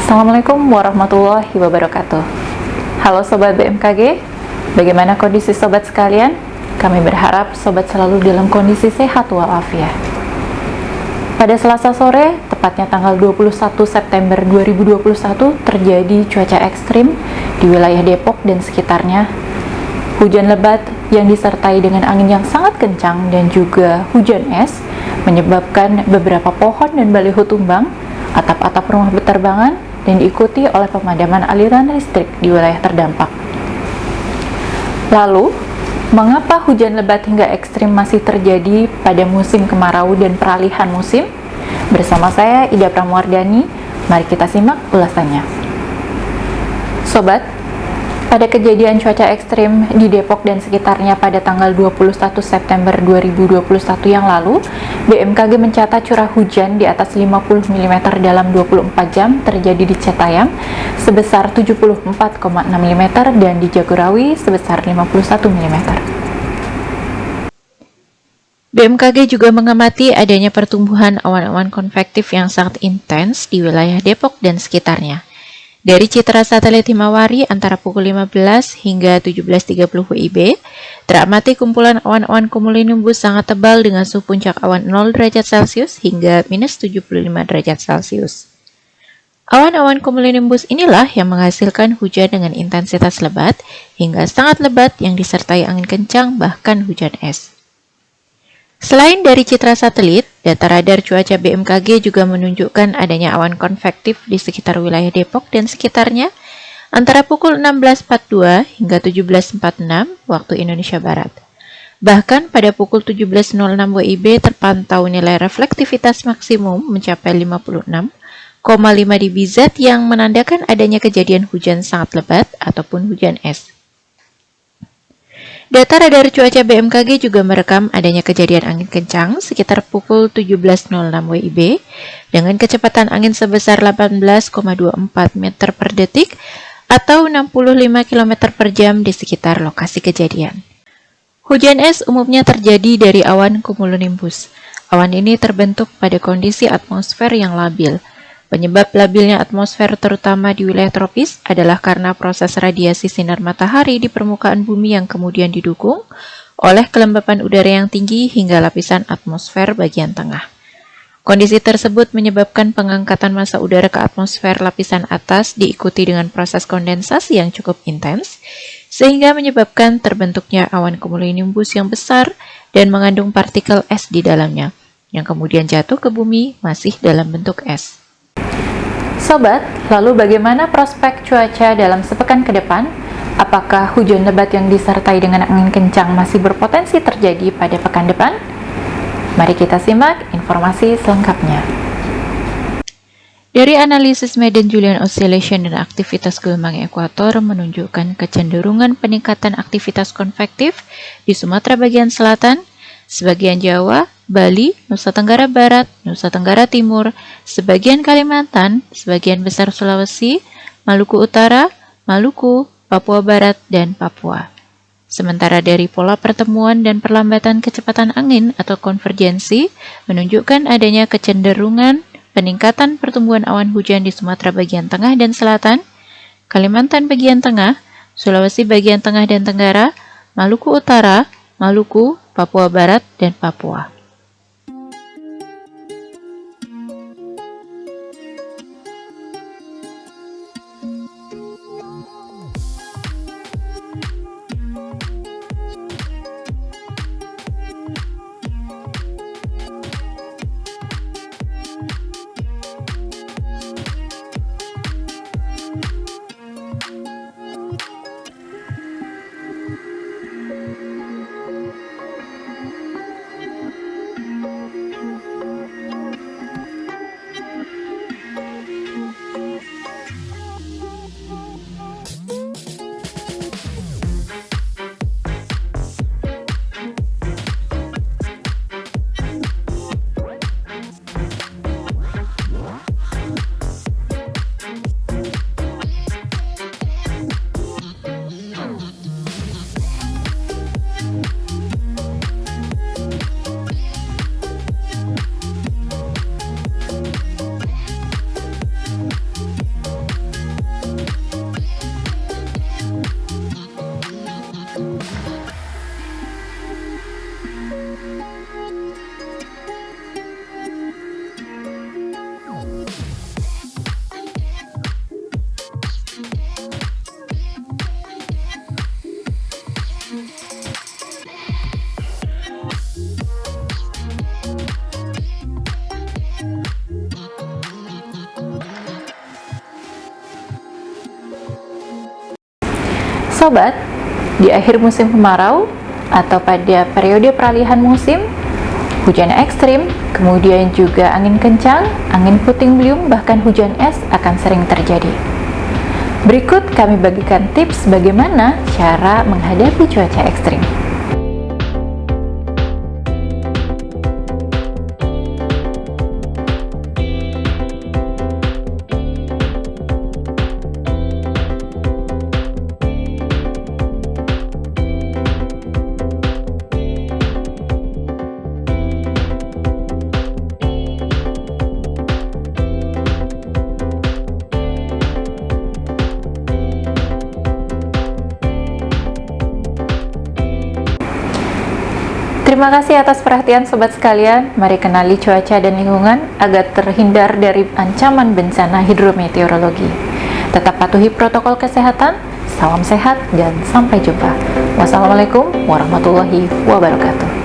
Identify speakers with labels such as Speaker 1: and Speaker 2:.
Speaker 1: Assalamualaikum warahmatullahi wabarakatuh. Halo Sobat BMKG, bagaimana kondisi Sobat sekalian? Kami berharap Sobat selalu dalam kondisi sehat walafiat. Pada Selasa sore, tepatnya tanggal 21 September 2021, terjadi cuaca ekstrim di wilayah Depok dan sekitarnya. Hujan lebat yang disertai dengan angin yang sangat kencang dan juga hujan es menyebabkan beberapa pohon dan baliho tumbang, atap-atap rumah berterbangan, dan diikuti oleh pemadaman aliran listrik di wilayah terdampak. Lalu, mengapa hujan lebat hingga ekstrim masih terjadi pada musim kemarau dan peralihan musim? Bersama saya, Ida Pramuardani, mari kita simak ulasannya. Sobat, pada kejadian cuaca ekstrim di Depok dan sekitarnya pada tanggal 21 September 2021 yang lalu, BMKG mencatat curah hujan di atas 50 mm dalam 24 jam terjadi di Cetayam sebesar 74,6 mm dan di Jagorawi sebesar 51 mm. BMKG juga mengamati adanya pertumbuhan awan-awan konvektif yang sangat intens di wilayah Depok dan sekitarnya. Dari citra satelit Himawari antara pukul 15 hingga 17.30 WIB, teramati kumpulan awan-awan cumulonimbus sangat tebal dengan suhu puncak awan 0 derajat Celcius hingga minus 75 derajat Celcius. Awan-awan cumulonimbus inilah yang menghasilkan hujan dengan intensitas lebat hingga sangat lebat yang disertai angin kencang bahkan hujan es. Selain dari citra satelit, data radar cuaca BMKG juga menunjukkan adanya awan konvektif di sekitar wilayah Depok dan sekitarnya antara pukul 16.42 hingga 17.46 waktu Indonesia Barat. Bahkan pada pukul 17.06 WIB terpantau nilai reflektivitas maksimum mencapai 56,5 dBz yang menandakan adanya kejadian hujan sangat lebat ataupun hujan es. Data radar cuaca BMKG juga merekam adanya kejadian angin kencang sekitar pukul 17.06 WIB dengan kecepatan angin sebesar 18,24 meter per detik atau 65 km per jam di sekitar lokasi kejadian. Hujan es umumnya terjadi dari awan cumulonimbus. Awan ini terbentuk pada kondisi atmosfer yang labil. Penyebab labilnya atmosfer terutama di wilayah tropis adalah karena proses radiasi sinar matahari di permukaan bumi yang kemudian didukung oleh kelembapan udara yang tinggi hingga lapisan atmosfer bagian tengah. Kondisi tersebut menyebabkan pengangkatan massa udara ke atmosfer lapisan atas diikuti dengan proses kondensasi yang cukup intens, sehingga menyebabkan terbentuknya awan cumulonimbus yang besar dan mengandung partikel es di dalamnya, yang kemudian jatuh ke bumi masih dalam bentuk es. Sobat, lalu bagaimana prospek cuaca dalam sepekan ke depan? Apakah hujan lebat yang disertai dengan angin kencang masih berpotensi terjadi pada pekan depan? Mari kita simak informasi selengkapnya. Dari analisis Madden-Julian Oscillation dan aktivitas gelombang ekuator menunjukkan kecenderungan peningkatan aktivitas konvektif di Sumatera bagian selatan, sebagian Jawa, Bali, Nusa Tenggara Barat, Nusa Tenggara Timur, sebagian Kalimantan, sebagian besar Sulawesi, Maluku Utara, Maluku, Papua Barat, dan Papua. Sementara dari pola pertemuan dan perlambatan kecepatan angin atau konvergensi menunjukkan adanya kecenderungan peningkatan pertumbuhan awan hujan di Sumatera bagian tengah dan selatan, Kalimantan bagian tengah, Sulawesi bagian tengah dan tenggara, Maluku Utara, Maluku, Papua Barat, dan Papua. Sobat, di akhir musim kemarau atau pada periode peralihan musim, hujan ekstrim, kemudian juga angin kencang, angin puting beliung, bahkan hujan es akan sering terjadi. Berikut kami bagikan tips bagaimana cara menghadapi cuaca ekstrim. Terima kasih atas perhatian sobat sekalian. Mari kenali cuaca dan lingkungan agar terhindar dari ancaman bencana hidrometeorologi. Tetap patuhi protokol kesehatan. Salam sehat dan sampai jumpa. Wassalamualaikum warahmatullahi wabarakatuh.